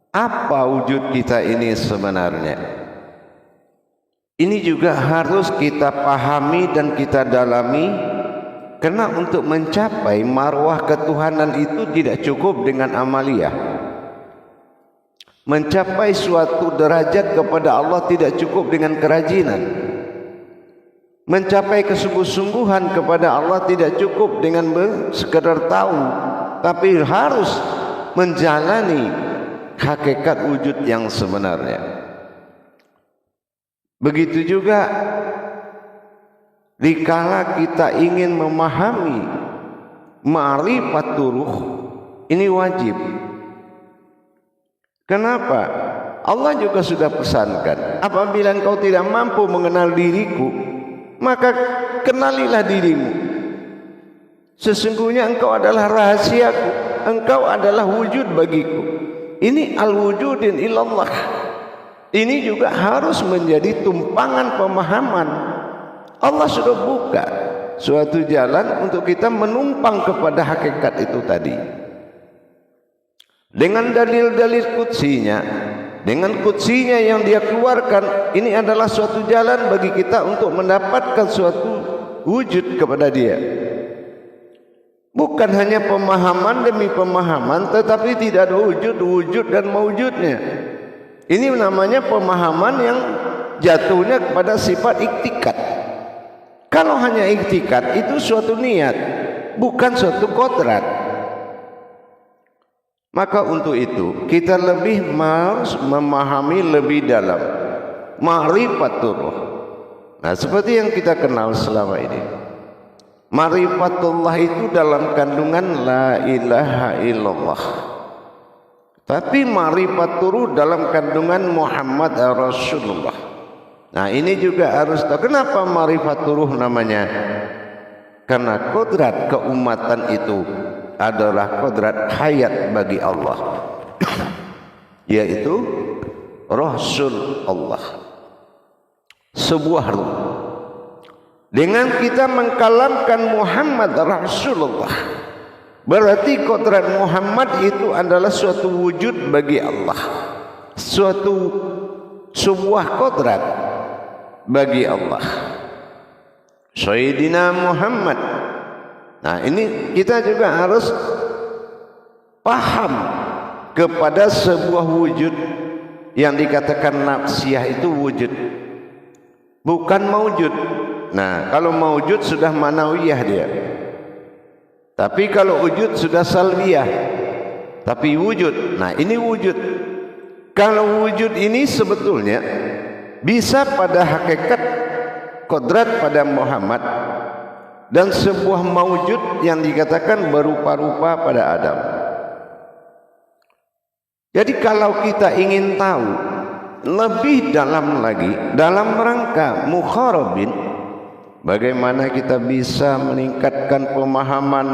Apa wujud kita ini sebenarnya? Ini juga harus kita pahami dan kita dalami, karena untuk mencapai marwah ketuhanan itu tidak cukup dengan amaliyah. Mencapai suatu derajat kepada Allah tidak cukup dengan kerajinan. Mencapai kesungguh-sungguhan kepada Allah tidak cukup dengan sekedar tahu, tapi harus menjalani hakikat wujud yang sebenarnya. Begitu juga dikala kita ingin memahami ma'rifat turuh, ini wajib. Kenapa? Allah juga sudah pesankan, apabila engkau tidak mampu mengenal diriku, maka kenalilah dirimu. Sesungguhnya engkau adalah rahasiaku, engkau adalah wujud bagiku. Ini al-wujudin ilallah. Ini juga harus menjadi tumpangan pemahaman. Allah sudah buka suatu jalan untuk kita menumpang kepada hakikat itu tadi. Dengan dalil-dalil kutsinya, dengan kutsinya yang dia keluarkan, ini adalah suatu jalan bagi kita untuk mendapatkan suatu wujud kepada dia. Bukan hanya pemahaman demi pemahaman, tetapi tidak ada wujud dan mewujudnya. Ini namanya pemahaman yang jatuhnya kepada sifat iktikad. Kalau hanya iktikad itu suatu niat, bukan suatu kodrat. Maka untuk itu kita lebih harus memahami lebih dalam ma'rifat turuh. Nah, seperti yang kita kenal selama ini, ma'rifatullah itu dalam kandungan la ilaha illallah. Tapi ma'rifat turuh dalam kandungan Muhammad Rasulullah. Nah, ini juga harus tahu. Kenapa ma'rifat turuh namanya? Karena kodrat keumatan itu adalah kodrat hayat bagi Allah, yaitu Rasul Allah, sebuah ruh. Dengan kita mengkalamkan Muhammad Rasulullah, berarti kodrat Muhammad itu adalah suatu wujud bagi Allah, sebuah kodrat bagi Allah. Sayyidina Muhammad. Nah, ini kita juga harus paham kepada sebuah wujud yang dikatakan nafsiyah itu wujud, bukan maujud. Nah, kalau maujud sudah manawiyah dia. Tapi kalau wujud sudah salbiyah. Tapi wujud, nah ini wujud. Kalau wujud ini sebetulnya bisa pada hakikat kodrat pada Muhammad, dan sebuah maujud yang dikatakan berupa-rupa pada Adam. Jadi kalau kita ingin tahu lebih dalam lagi dalam rangka mukharabin, bagaimana kita bisa meningkatkan pemahaman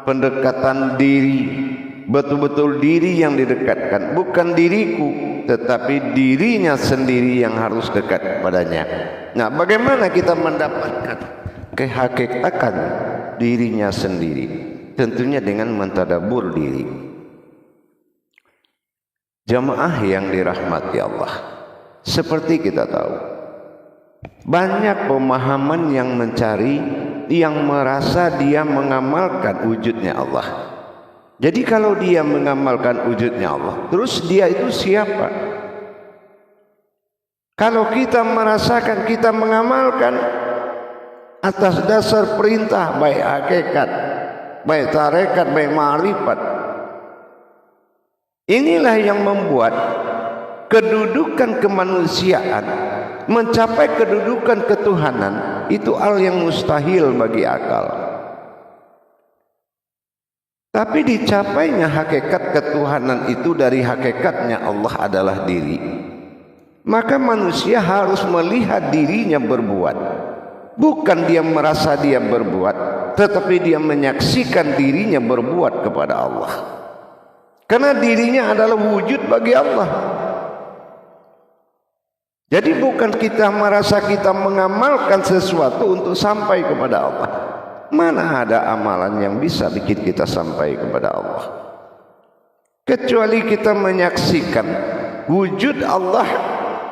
pendekatan diri, betul-betul diri yang didekatkan, bukan diriku, tetapi dirinya sendiri yang harus dekat padanya. Nah, bagaimana kita mendapatkan kehakikatan dirinya sendiri? Tentunya dengan mentadabbur diri. Jamaah yang dirahmati Allah, seperti kita tahu, banyak pemahaman yang mencari, yang merasa dia mengamalkan wujudnya Allah. Jadi kalau dia mengamalkan wujudnya Allah, terus dia itu siapa? Kalau kita merasakan kita mengamalkan atas dasar perintah, baik hakikat, baik tarekat, baik ma'rifat, inilah yang membuat kedudukan kemanusiaan, mencapai kedudukan ketuhanan itu hal yang mustahil bagi akal. Tapi dicapainya hakikat ketuhanan itu dari hakikatnya Allah adalah diri. Maka manusia harus melihat dirinya berbuat. Bukan dia merasa dia berbuat, tetapi dia menyaksikan dirinya berbuat kepada Allah. Karena dirinya adalah wujud bagi Allah. Jadi bukan kita merasa kita mengamalkan sesuatu untuk sampai kepada Allah. Mana ada amalan yang bisa bikin kita sampai kepada Allah? kecuali kita menyaksikan wujud Allah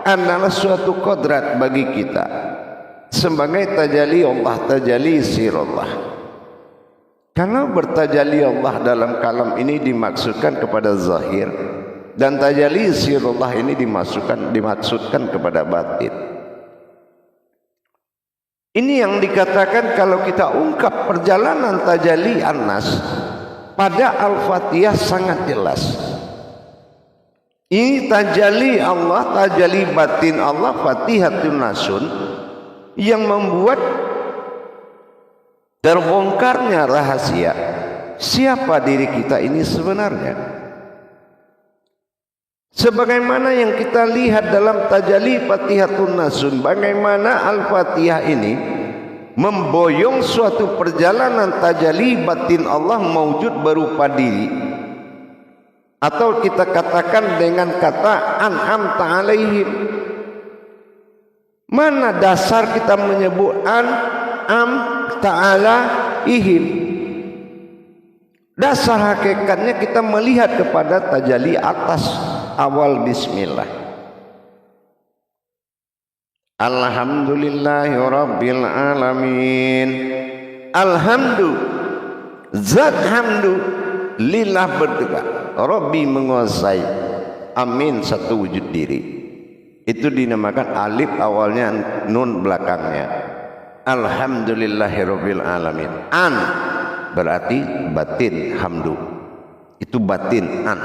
adalah suatu kodrat bagi kita sebagai tajalli Allah, tajalli sirullah. Kalau bertajalli Allah dalam kalam ini dimaksudkan kepada zahir, dan tajalli sirullah ini dimaksudkan kepada batin. Ini yang dikatakan kalau kita ungkap perjalanan tajalli An-Nas pada Al-Fatihah sangat jelas. Ini tajalli Allah, tajalli batin Allah, Fatihatun Nasun, yang membuat terbongkarnya rahasia siapa diri kita ini sebenarnya. Sebagaimana yang kita lihat dalam tajalli Fatihatun Nasun, bagaimana Al-Fatihah ini memboyong suatu perjalanan tajalli batin Allah maujud berupa diri, atau kita katakan dengan kata an'amta alaihim. Mana dasar kita menyebut an'amta alaihim? Dasar hakikatnya kita melihat kepada tajalli atas awal bismillah. Alhamdulillahi rabbil alamin. Alhamdu, zat hamdu, lillah bertegak, Rabbi menguasai, amin satu wujud diri. Itu dinamakan alif awalnya, nun belakangnya. Alhamdulillahi rabbil alamin. An berarti batin, hamdu itu batin, an.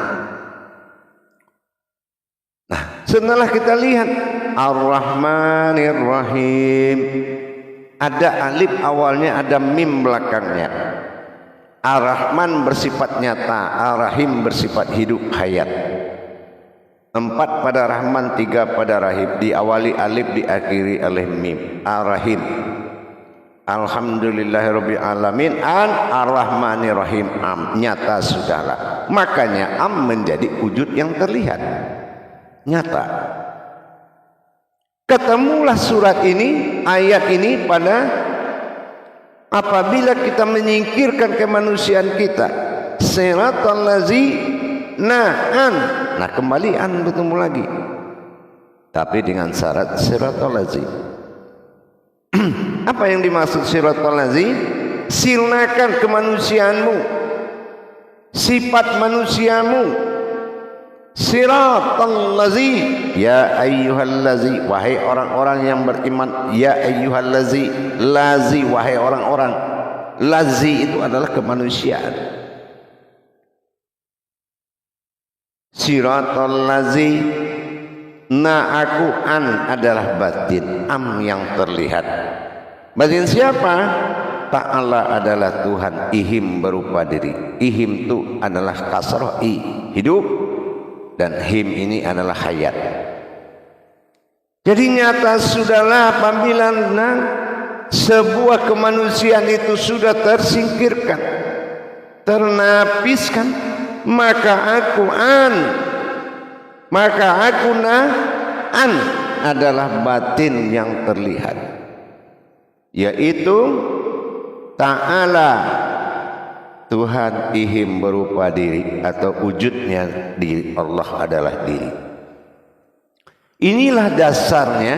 Nah, setelah kita lihat Ar-Rahmanir Rahim, ada alif awalnya, ada mim belakangnya. Ar-Rahman bersifat nyata, Ar-Rahim bersifat hidup, hayat. 4 pada Rahman, 3 pada Rahim, diawali alif, diakhiri oleh mim. Ar-Rahim, Alhamdulillahirabbil alamin, Ar-Rahmanir Rahim, am, nyata sudahlah. Makanya am menjadi wujud yang terlihat, nyata. Ketemulah surat ini, ayat ini pada apabila kita menyingkirkan kemanusiaan kita. Siratal ladzina an, nah kembali an bertemu lagi, tapi dengan syarat siratal ladzina. Apa yang dimaksud siratal ladzina? Sirnakan kemanusiaanmu, sifat manusiamu. Siratal lazi, ya ayyuhallazi, wahai orang-orang yang beriman. Ya ayyuhallazi, lazi, wahai orang-orang. Lazi itu adalah kemanusiaan. Siratal lazi, na aku, an adalah batin, am yang terlihat. Batin siapa? Ta'ala adalah Tuhan, ihim berupa diri. Ihim itu adalah kasroh, i hidup, dan him ini adalah hayat. Jadi nyata sudahlah apabila sebuah kemanusiaan itu sudah tersingkirkan, ternapiskan, maka aku an adalah batin yang terlihat, yaitu Ta'ala Tuhan, ihim berupa diri, atau wujudnya diri, Allah adalah diri. Inilah dasarnya,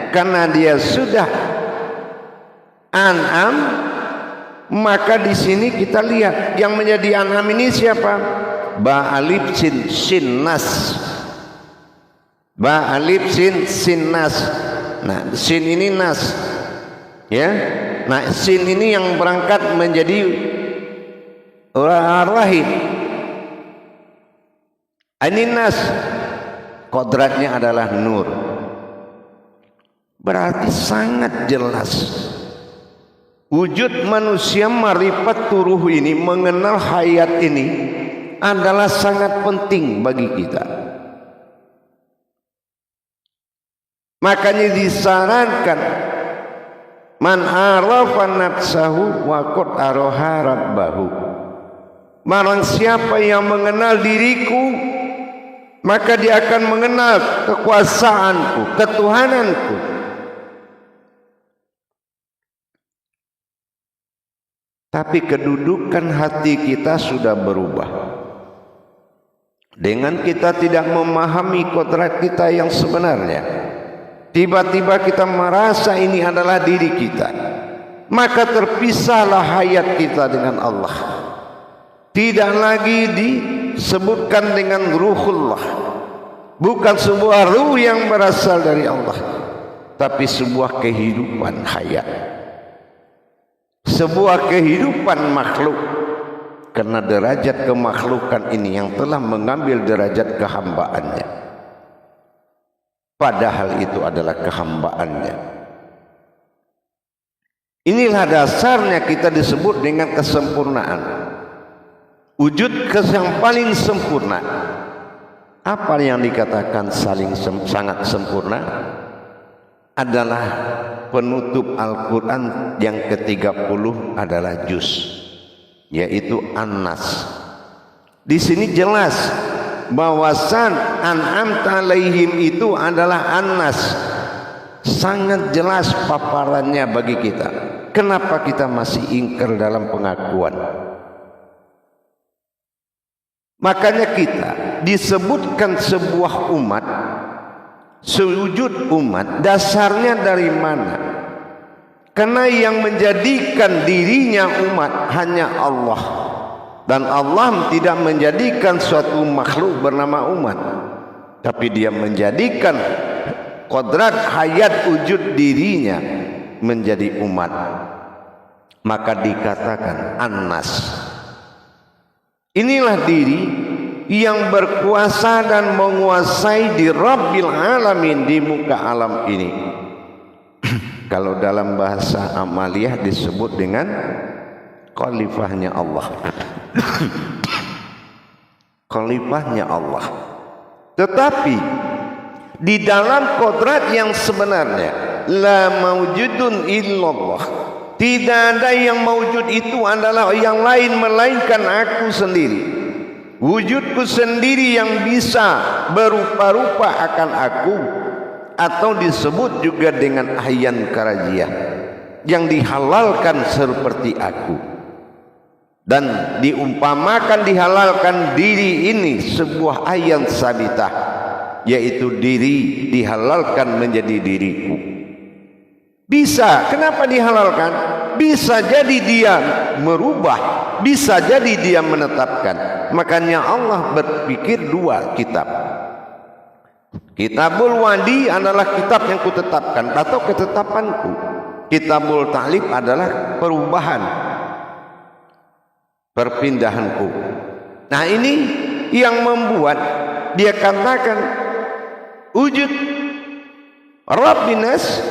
karena dia sudah an'am, maka di sini kita lihat yang menjadi an'am ini siapa? Ba alif sin, sin nas. Ba alif sin, sin nas. Nah, sin ini nas, ya. Nah, sin ini yang berangkat menjadi Ar-Rahim. Ini nas, kodratnya adalah nur. Berarti sangat jelas wujud manusia marifat turuh ini, mengenal hayat ini adalah sangat penting bagi kita. Makanya disarankan man arafa nafsahu wa qad araha rabbahu. Barang siapa yang mengenal diriku, maka dia akan mengenal kekuasaanku, ketuhananku. Tapi kedudukan hati kita sudah berubah. Dengan kita tidak memahami kodrat kita yang sebenarnya, tiba-tiba kita merasa ini adalah diri kita, maka terpisahlah hayat kita dengan Allah. Tidak lagi disebutkan dengan ruhullah, bukan sebuah ruh yang berasal dari Allah, tapi sebuah kehidupan hayat, sebuah kehidupan makhluk. Karena derajat kemakhlukan ini yang telah mengambil derajat kehambaannya, padahal itu adalah kehambaannya. Inilah dasarnya kita disebut dengan kesempurnaan, wujud yang paling sempurna. Apa yang dikatakan sangat sempurna adalah penutup Al-Quran yang ke-30 adalah juz, yaitu An-Nas. Di sini jelas bahwasan an'amta alaihim itu adalah An-Nas. Sangat jelas paparannya bagi kita. Kenapa kita masih ingkar dalam pengakuan? Makanya kita disebutkan sebuah umat, sewujud umat, dasarnya dari mana? Karena yang menjadikan dirinya umat hanya Allah, dan Allah tidak menjadikan suatu makhluk bernama umat, tapi Dia menjadikan kodrat hayat wujud dirinya menjadi umat. Maka dikatakan An-Nas. Inilah diri yang berkuasa dan menguasai di Rabbil Alamin, di muka alam ini. Kalau dalam bahasa amaliyah disebut dengan khalifahnya Allah. Khalifahnya Allah. Tetapi di dalam kodrat yang sebenarnya, la maujudun illallah, tidak ada yang maujud itu adalah yang lain melainkan aku sendiri. Wujudku sendiri yang bisa berupa-rupa akan aku, atau disebut juga dengan ahyan karajiyah, yang dihalalkan seperti aku. Dan diumpamakan dihalalkan diri ini sebuah ahyan sabitah, yaitu diri dihalalkan menjadi diriku. Bisa, kenapa dihalalkan? Bisa jadi dia merubah, bisa jadi dia menetapkan. Makanya Allah berpikir dua kitab. Kitabul Wadi adalah kitab yang kutetapkan atau ketetapanku. Kitabul Ta'lib adalah perubahan, perpindahanku. Nah, ini yang membuat dia katakan wujud Rabbinas,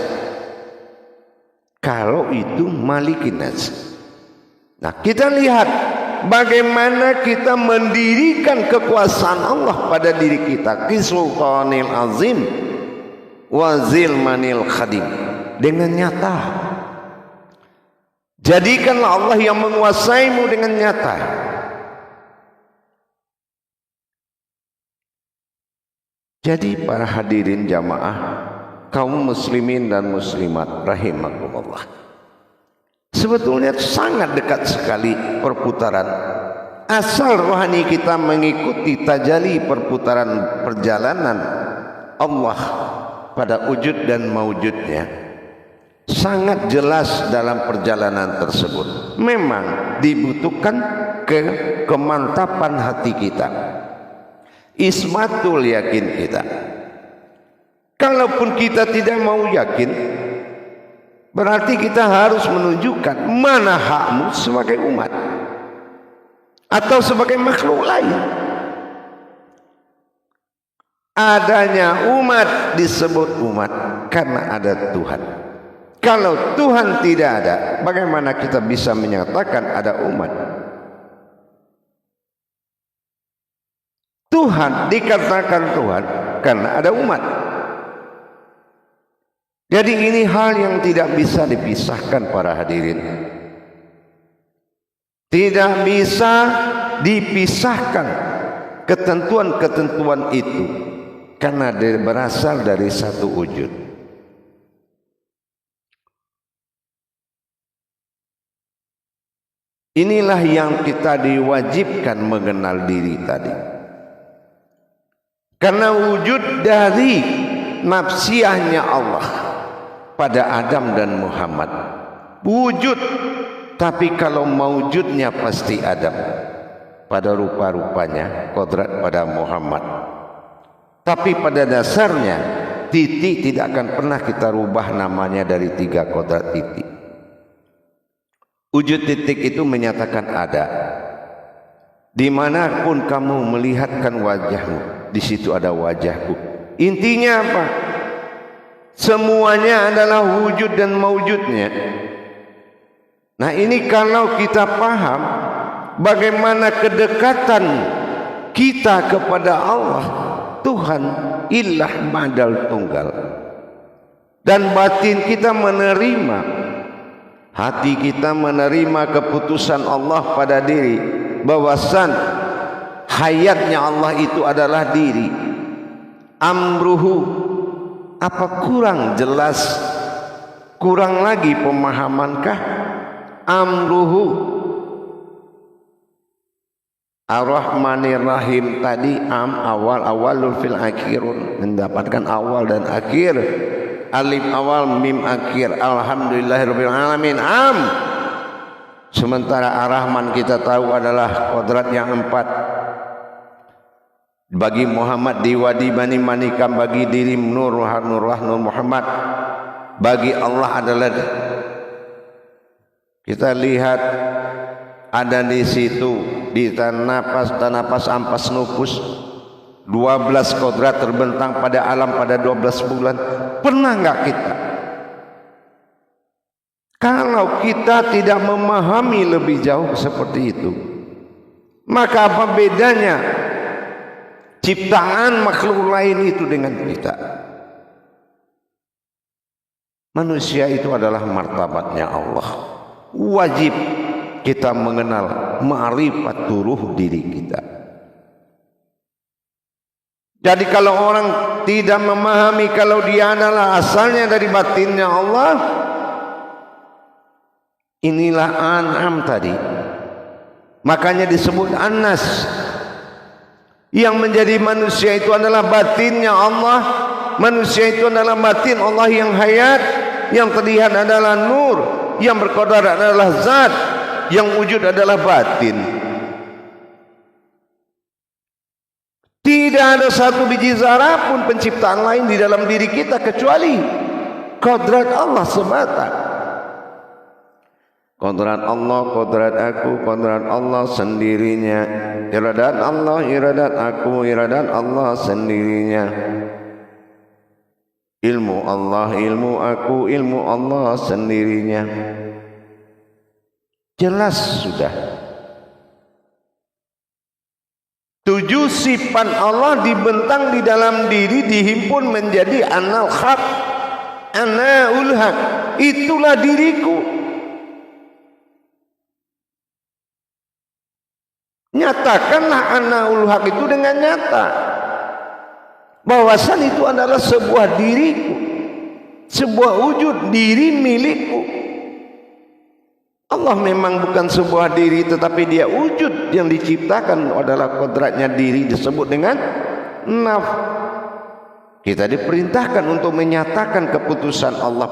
kalau itu Malikinas. Nah, kita lihat bagaimana kita mendirikan kekuasaan Allah pada diri kita, Sultanil Azim wa Zilmanil Khadim, dengan nyata. Jadikanlah Allah yang menguasaimu dengan nyata. Jadi para hadirin jamaah, kaum muslimin dan muslimat rahimakumullah, sebetulnya sangat dekat sekali perputaran, asal rohani kita mengikuti tajalli perputaran perjalanan Allah pada wujud dan maujudnya. Sangat jelas dalam perjalanan tersebut memang dibutuhkan kemantapan hati kita, ismatul yakin kita. Kalaupun kita tidak mau yakin, berarti kita harus menunjukkan mana hakmu sebagai umat atau sebagai makhluk lain. Adanya umat disebut umat karena ada Tuhan. Kalau Tuhan tidak ada, bagaimana kita bisa menyatakan ada umat? Tuhan dikatakan Tuhan karena ada umat. Jadi ini hal yang tidak bisa dipisahkan para hadirin. Tidak bisa dipisahkan ketentuan-ketentuan itu, karena berasal dari satu wujud. Inilah yang kita diwajibkan mengenal diri tadi. Karena wujud dari nafsiyahnya Allah pada Adam dan Muhammad. Wujud, tapi kalau mawujudnya pasti Adam pada rupa-rupanya, kodrat pada Muhammad. Tapi pada dasarnya titik tidak akan pernah kita rubah namanya dari 3 kodrat titik. Wujud titik itu menyatakan ada. Dimanapun kamu melihatkan wajahmu, di situ ada wajahku. Intinya apa? Semuanya adalah wujud dan mawujudnya. Nah, ini kalau kita paham bagaimana kedekatan kita kepada Allah, Tuhan ilah madal tunggal, dan batin kita menerima, hati kita menerima keputusan Allah pada diri, bahwasan hayatnya Allah itu adalah diri. Amruhu, apa kurang jelas, kurang lagi pemahamankah? Amruhu Ar-Rahmanir Rahim tadi, awalul fil akhirun, mendapatkan awal dan akhir, alif awal mim akhir, alhamdulillahirabbil alamin. Sementara Ar-Rahman kita tahu adalah kodrat yang 4. Bagi Muhammad diwadi bani manikam, bagi diri nur Muhammad, bagi Allah adalah, kita lihat ada di situ di tanapas ampas nufus 12 kodrat terbentang pada alam pada 12 bulan. Pernah enggak kita? Kalau kita tidak memahami lebih jauh seperti itu, maka apa bedanya ciptaan makhluk lain itu dengan kita? Manusia itu adalah martabatnya Allah. Wajib kita mengenal ma'rifat turuh diri kita. Jadi kalau orang tidak memahami kalau dia adalah asalnya dari batinnya Allah, inilah An'am tadi. Makanya disebut An-Nas. Yang menjadi manusia itu adalah batinnya Allah. Manusia itu adalah batin Allah yang hayat. Yang terlihat adalah nur. Yang berkodar adalah zat. Yang wujud adalah batin. Tidak ada satu biji zarah pun penciptaan lain di dalam diri kita kecuali kodrat Allah semata. Kodrat Allah, kodrat aku, kodrat Allah sendirinya. Iradat Allah, iradat aku, iradat Allah sendirinya. Ilmu Allah, ilmu aku, ilmu Allah sendirinya. Jelas sudah. 7 sifat Allah dibentang di dalam diri, dihimpun menjadi Anal Haq, Anaul Haq. Itulah diriku. Nyatakanlah Anaul Haq itu dengan nyata, bahwasan itu adalah sebuah diriku, sebuah wujud diri milikku. Allah memang bukan sebuah diri, tetapi dia wujud yang diciptakan adalah kodratnya diri, disebut dengan naf. Kita diperintahkan untuk menyatakan keputusan Allah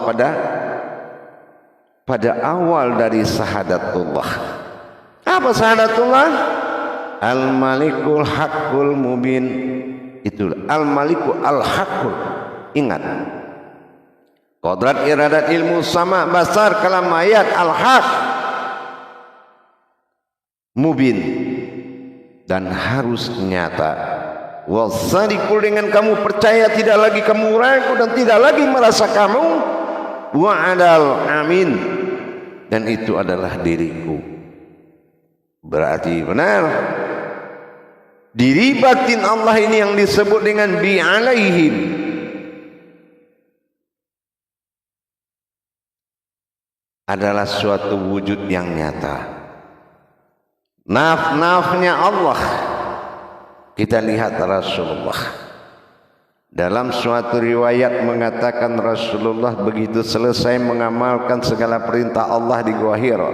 pada awal dari syahadatullah. Apa syahadatullah? Al-Malikul Haqqul Mubin. Itu Al-Malikul Al-Haqqul. Ingat, kodrat, iradat, ilmu, sama, basar, kalam, ayat, Al-Haq, Mubin, dan harus nyata. Wasadikul, dengan kamu percaya, tidak lagi kamu ragu dan tidak lagi merasa kamu. Wa'adal, amin, dan itu adalah diriku. Berarti benar diri batin Allah ini yang disebut dengan bi'alaihim. Adalah suatu wujud yang nyata. Naf-nafnya Allah. Kita lihat Rasulullah dalam suatu riwayat mengatakan, Rasulullah begitu selesai mengamalkan segala perintah Allah di Gua Hira,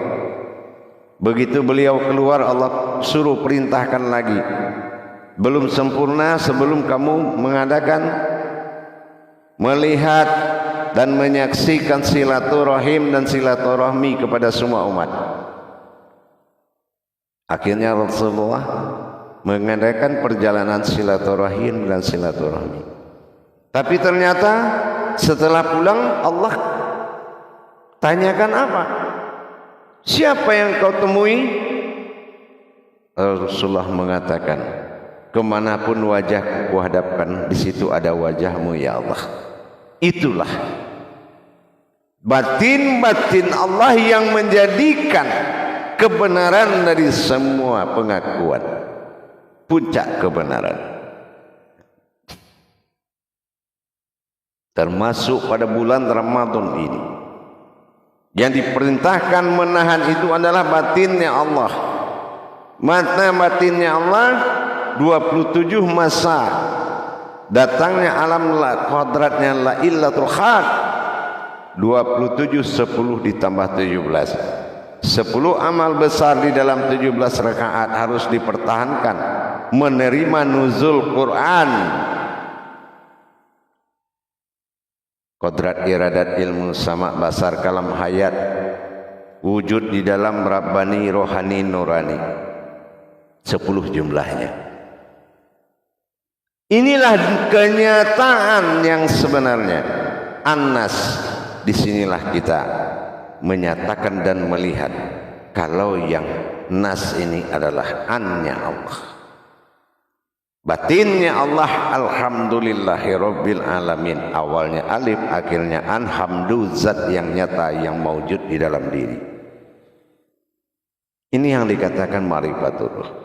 begitu beliau keluar, Allah suruh perintahkan lagi, belum sempurna sebelum kamu mengadakan, melihat dan menyaksikan silaturahim dan silaturahmi kepada semua umat. Akhirnya Rasulullah mengadakan perjalanan silaturahim dan silaturahmi. Tapi ternyata setelah pulang Allah tanyakan apa? Siapa yang kau temui? Rasulullah mengatakan, kemanapun wajah kuhadapkan, di situ ada wajahmu ya Allah. Itulah batin-batin Allah yang menjadikan kebenaran dari semua pengakuan, puncak kebenaran. Termasuk pada bulan Ramadan ini, yang diperintahkan menahan itu adalah batinnya Allah. Mata batinnya Allah 27 masa datangnya alam la kodratnya la illatul haq 27 10 ditambah 17 10 amal besar di dalam 17 rakaat harus dipertahankan, menerima nuzul Quran, kodrat iradat ilmu sama basar kalam hayat, wujud di dalam rabbani rohani nurani, 10 jumlahnya. Inilah kenyataan yang sebenarnya. An-Nas, disinilah kita menyatakan dan melihat kalau yang Nas ini adalah An-nya Allah, batinnya Allah. Alhamdulillahirabbil alamin, awalnya alif akhirnya an, hamdu zat yang nyata yang maujud di dalam diri. Ini yang dikatakan ma'rifatullah.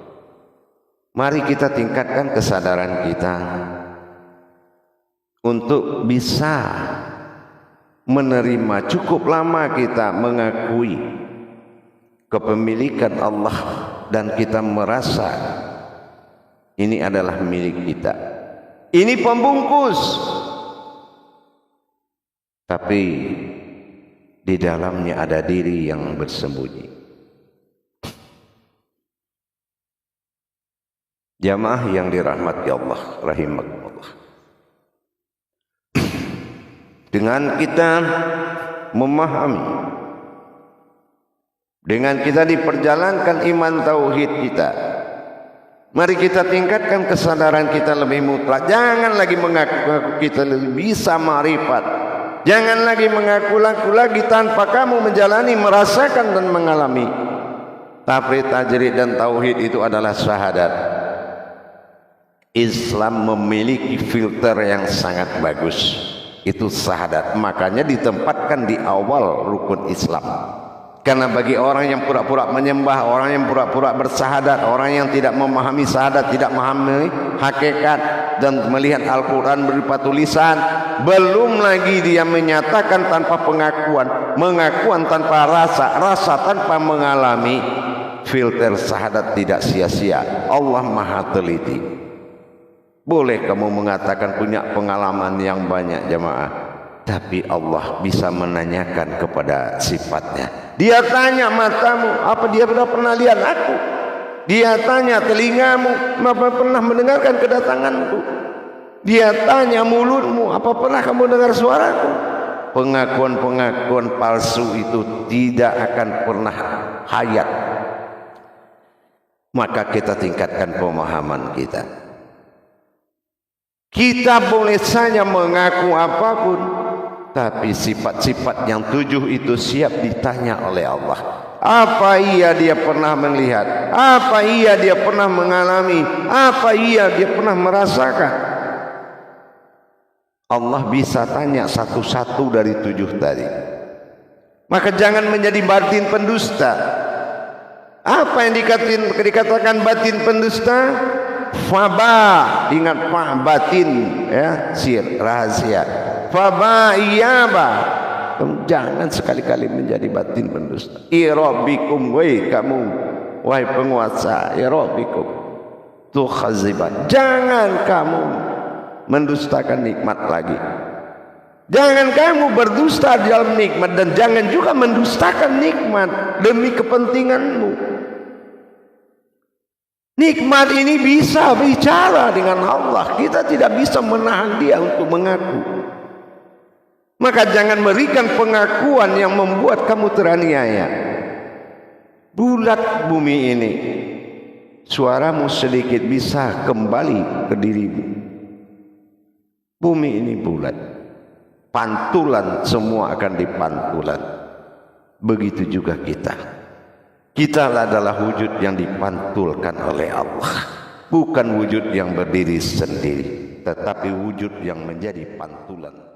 Mari kita tingkatkan kesadaran kita untuk bisa menerima. Cukup lama kita mengakui kepemilikan Allah dan kita merasa ini adalah milik kita, ini pembungkus, tapi di dalamnya ada diri yang bersembunyi. Jamaah yang dirahmati Allah rahimakumullah, dengan kita memahami, dengan kita diperjalankan iman tauhid kita, mari kita tingkatkan kesadaran kita lebih mutlak. Jangan lagi mengaku kita lebih bisa ma'rifat, jangan lagi mengaku-ngaku lagi tanpa kamu menjalani, merasakan dan mengalami. Tafrid, tajrid dan tauhid itu adalah syahadat. Islam memiliki filter yang sangat bagus, itu syahadat. Makanya ditempatkan di awal rukun Islam. Karena bagi orang yang pura-pura menyembah, orang yang pura-pura bersahadat, orang yang tidak memahami syahadat, tidak memahami hakikat dan melihat Al-Quran berupa tulisan, belum lagi dia menyatakan tanpa pengakuan tanpa rasa, rasa tanpa mengalami, filter syahadat tidak sia-sia. Allah maha teliti. Boleh kamu mengatakan punya pengalaman yang banyak jamaah, tapi Allah bisa menanyakan kepada sifatnya. Dia tanya matamu, apa dia sudah pernah lihat aku? Dia tanya telingamu, apa pernah mendengarkan kedatanganku? Dia tanya mulutmu, apa pernah kamu dengar suaraku? Pengakuan-pengakuan palsu itu tidak akan pernah hayat. Maka kita tingkatkan pemahaman kita. Kita boleh saja mengaku apapun, tapi sifat-sifat yang 7 itu siap ditanya oleh Allah. Apa iya dia pernah melihat? Apa iya dia pernah mengalami? Apa iya dia pernah merasakan? Allah bisa tanya satu-satu dari 7 tadi. Maka jangan menjadi batin pendusta. Apa yang dikatakan batin pendusta? Faba, ingat fa, batin ya, sir, rahasia. Faba iyaba, jangan sekali-kali menjadi batin pendusta. Irabikum, wahai kamu, wahai penguasa, irabikum tu khaziban, jangan kamu mendustakan nikmat lagi. Jangan kamu berdusta dalam nikmat, dan jangan juga mendustakan nikmat demi kepentinganmu. Nikmat ini bisa bicara dengan Allah. Kita tidak bisa menahan dia untuk mengaku. Maka jangan berikan pengakuan yang membuat kamu teraniaya. Bulat bumi ini, suaramu sedikit bisa kembali ke dirimu. Bumi ini bulat, pantulan semua akan dipantulan. Begitu juga kita. Kita adalah wujud yang dipantulkan oleh Allah, bukan wujud yang berdiri sendiri, tetapi wujud yang menjadi pantulan.